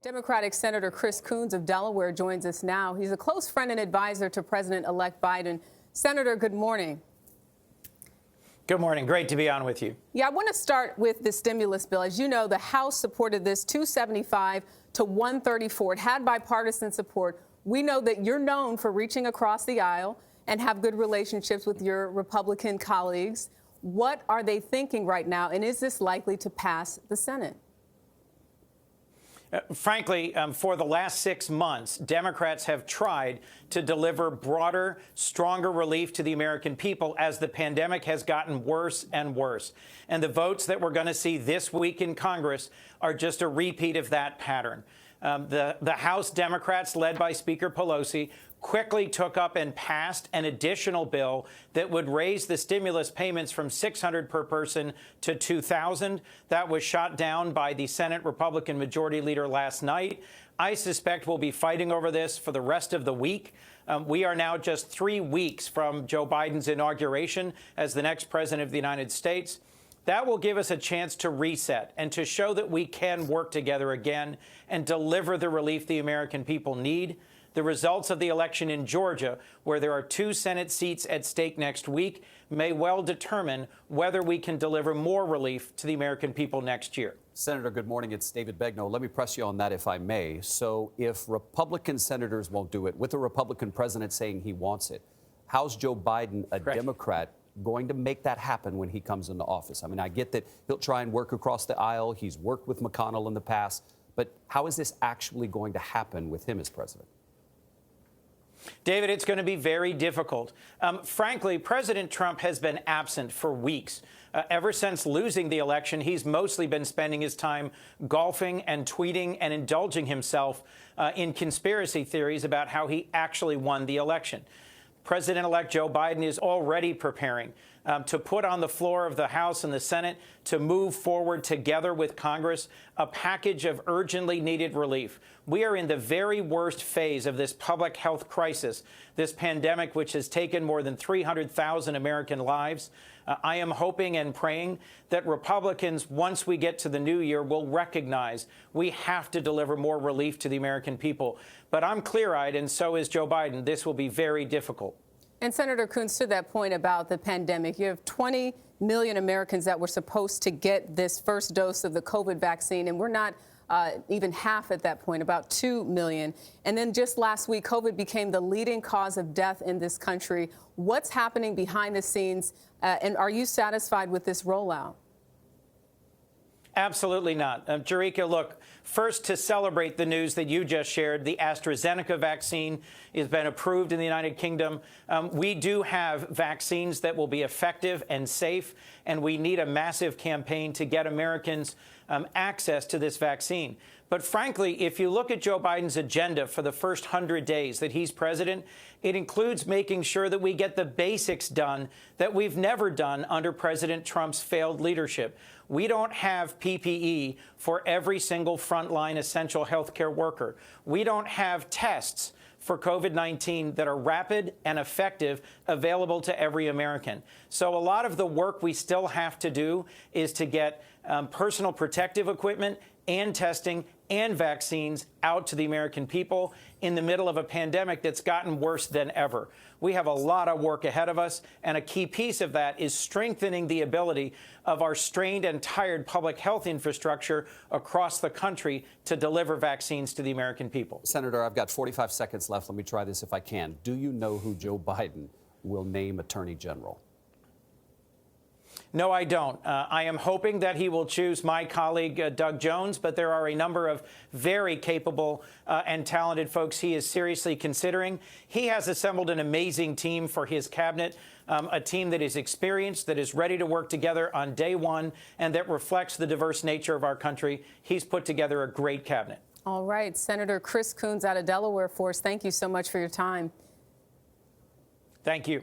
Democratic Senator Chris Coons of Delaware joins us now. He's a close friend and advisor to President-elect Biden. Senator, good morning. Good morning. Great to be on with you. Yeah, I want to start with the stimulus bill. As you know, the House supported this 275 to 134. It had bipartisan support. We know that you're known for reaching across the aisle and have good relationships with your Republican colleagues. What are they thinking right now, and is this likely to pass the Senate? Frankly, for the last 6 months, Democrats have tried to deliver broader, stronger relief to the American people as the pandemic has gotten worse and worse. And the votes that we're going to see this week in Congress are just a repeat of that pattern. The House Democrats, led by Speaker Pelosi, quickly took up and passed an additional bill that would raise the stimulus payments from $600 per person to $2,000. That was shot down by the Senate Republican Majority Leader last night. I suspect we'll be fighting over this for the rest of the week. We are now just 3 weeks from Joe Biden's inauguration as the next president of the United States. That will give us a chance to reset and to show that we can work together again and deliver the relief the American people need. The results of the election in Georgia, where there are 2 Senate seats at stake next week, may well determine whether we can deliver more relief to the American people next year. Senator, good morning. It's David Begnaud. Let me press you on that, if I may. So if Republican senators won't do it, with a Republican president saying he wants it, how's Joe Biden, a Correct. Democrat, going to make that happen when he comes into office? I mean, I get that he'll try and work across the aisle. He's worked with McConnell in the past. But how is this actually going to happen with him as president? David, it's going to be very difficult. Frankly, President Trump has been absent for weeks. Ever since losing the election, he's mostly been spending his time golfing and tweeting and indulging himself in conspiracy theories about how he actually won the election. President-elect Joe Biden is already preparing to put on the floor of the House and the Senate to move forward together with Congress a package of urgently needed relief. We are in the very worst phase of this public health crisis, this pandemic which has taken more than 300,000 American lives. I am hoping and praying that Republicans, once we get to the new year, will recognize we have to deliver more relief to the American people. But I'm clear-eyed, and so is Joe Biden. This will be very difficult. And Senator Coons, to that point about the pandemic, you have 20 million Americans that were supposed to get this first dose of the COVID vaccine, and we're not even half at that point, about 2 million. And then just last week, COVID became the leading cause of death in this country. What's happening behind the scenes, and are you satisfied with this rollout? Absolutely not. Jerika, look, first to celebrate the news that you just shared, the AstraZeneca vaccine has been approved in the United Kingdom. We do have vaccines that will be effective and safe, and we need a massive campaign to get Americans access to this vaccine. But frankly, if you look at Joe Biden's agenda for the first 100 days that he's president, it includes making sure that we get the basics done that we've never done under President Trump's failed leadership. We don't have PPE for every single frontline essential healthcare worker. We don't have tests for COVID-19 that are rapid and effective, available to every American. So a lot of the work we still have to do is to get personal protective equipment and testing and vaccines out to the American people in the middle of a pandemic that's gotten worse than ever. We have a lot of work ahead of us, and a key piece of that is strengthening the ability of our strained and tired public health infrastructure across the country to deliver vaccines to the American people. Senator, I've got 45 seconds left. Let me try this if I can. Do you know who Joe Biden will name Attorney General? No, I don't. I am hoping that he will choose my colleague, Doug Jones, but there are a number of very capable and talented folks he is seriously considering. He has assembled an amazing team for his cabinet, a team that is experienced, that is ready to work together on day one, and that reflects the diverse nature of our country. He's put together a great cabinet. All right. Senator Chris Coons out of Delaware for us. Thank you so much for your time. Thank you.